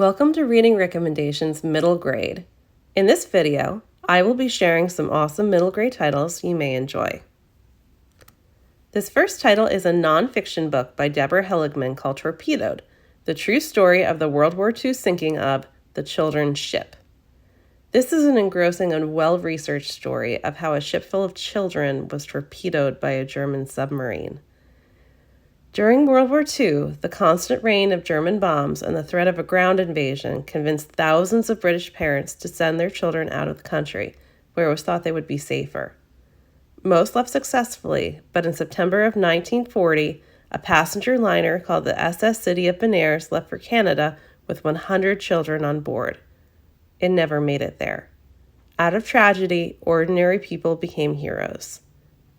Welcome to Reading Recommendations Middle Grade. In this video, I will be sharing some awesome middle grade titles you may enjoy. This first title is a nonfiction book by Deborah Heligman called Torpedoed, the true story of the World War II sinking of the children's ship. This is an engrossing and well-researched story of how a ship full of children was torpedoed by a German submarine. During World War II, the constant rain of German bombs and the threat of a ground invasion convinced thousands of British parents to send their children out of the country, where it was thought they would be safer. Most left successfully, but in September of 1940, a passenger liner called the SS City of Bonaire left for Canada with 100 children on board. It never made it there. Out of tragedy, ordinary people became heroes.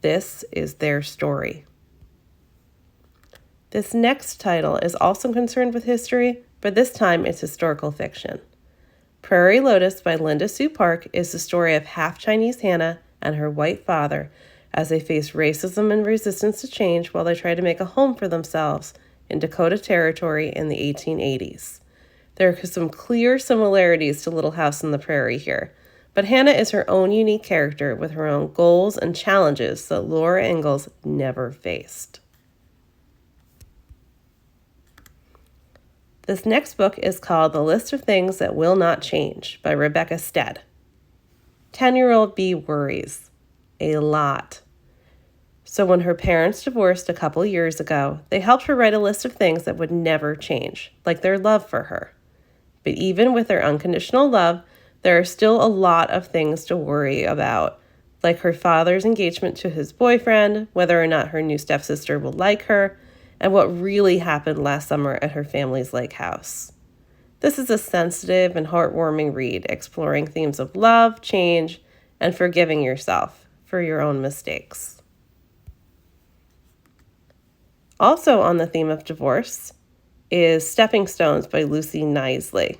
This is their story. This next title is also concerned with history, but this time it's historical fiction. Prairie Lotus by Linda Sue Park is the story of half-Chinese Hannah and her white father as they face racism and resistance to change while they try to make a home for themselves in Dakota Territory in the 1880s. There are some clear similarities to Little House on the Prairie here, but Hannah is her own unique character with her own goals and challenges that Laura Ingalls never faced. This next book is called The List of Things That Will Not Change by Rebecca Stead. 10-year-old Bee worries a lot. So when her parents divorced a couple years ago, they helped her write a list of things that would never change, like their love for her. But even with their unconditional love, there are still a lot of things to worry about, like her father's engagement to his boyfriend, whether or not her new stepsister will like her, and what really happened last summer at her family's lake house. This is a sensitive and heartwarming read, exploring themes of love, change, and forgiving yourself for your own mistakes. Also on the theme of divorce is Stepping Stones by Lucy Knisley.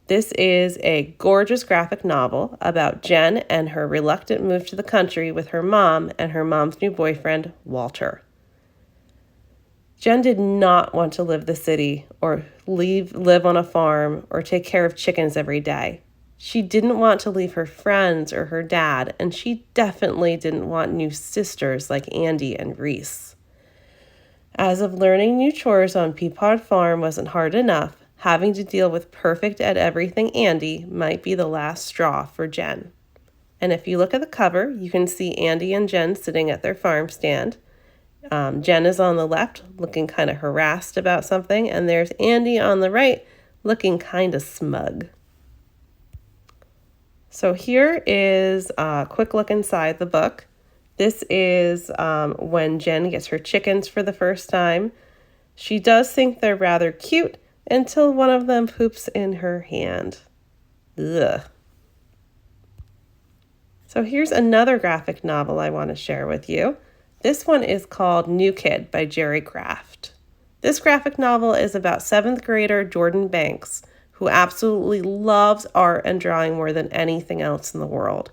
This is a gorgeous graphic novel about Jen and her reluctant move to the country with her mom and her mom's new boyfriend, Walter. Jen did not want to live the city or live on a farm or take care of chickens every day. She didn't want to leave her friends or her dad, and she definitely didn't want new sisters like Andy and Reese. As if learning new chores on Peapod Farm wasn't hard enough, having to deal with perfect at everything Andy might be the last straw for Jen. And if you look at the cover, you can see Andy and Jen sitting at their farm stand. Jen is on the left looking kind of harassed about something, and there's Andy on the right looking kind of smug. So here is a quick look inside the book. This is when Jen gets her chickens for the first time. She does think they're rather cute until one of them poops in her hand. Ugh. So here's another graphic novel I want to share with you. This one is called New Kid by Jerry Craft. This graphic novel is about 7th grader Jordan Banks, who absolutely loves art and drawing more than anything else in the world.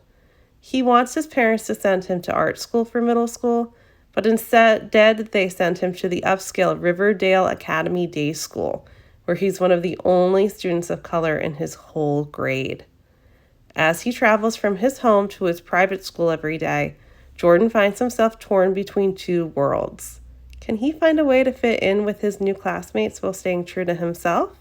He wants his parents to send him to art school for middle school, but instead they send him to the upscale Riverdale Academy Day School, where he's one of the only students of color in his whole grade. As he travels from his home to his private school every day, Jordan finds himself torn between two worlds. Can he find a way to fit in with his new classmates while staying true to himself?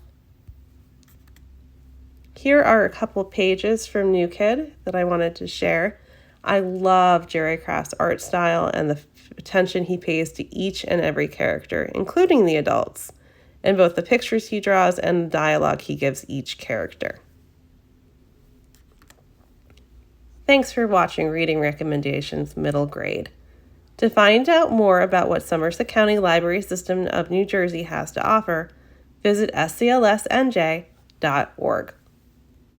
Here are a couple pages from New Kid that I wanted to share. I love Jerry Craft's art style and the attention he pays to each and every character, including the adults, and both the pictures he draws and the dialogue he gives each character. Thanks for watching Reading Recommendations Middle Grade. To find out more about what Somerset County Library System of New Jersey has to offer, visit sclsnj.org.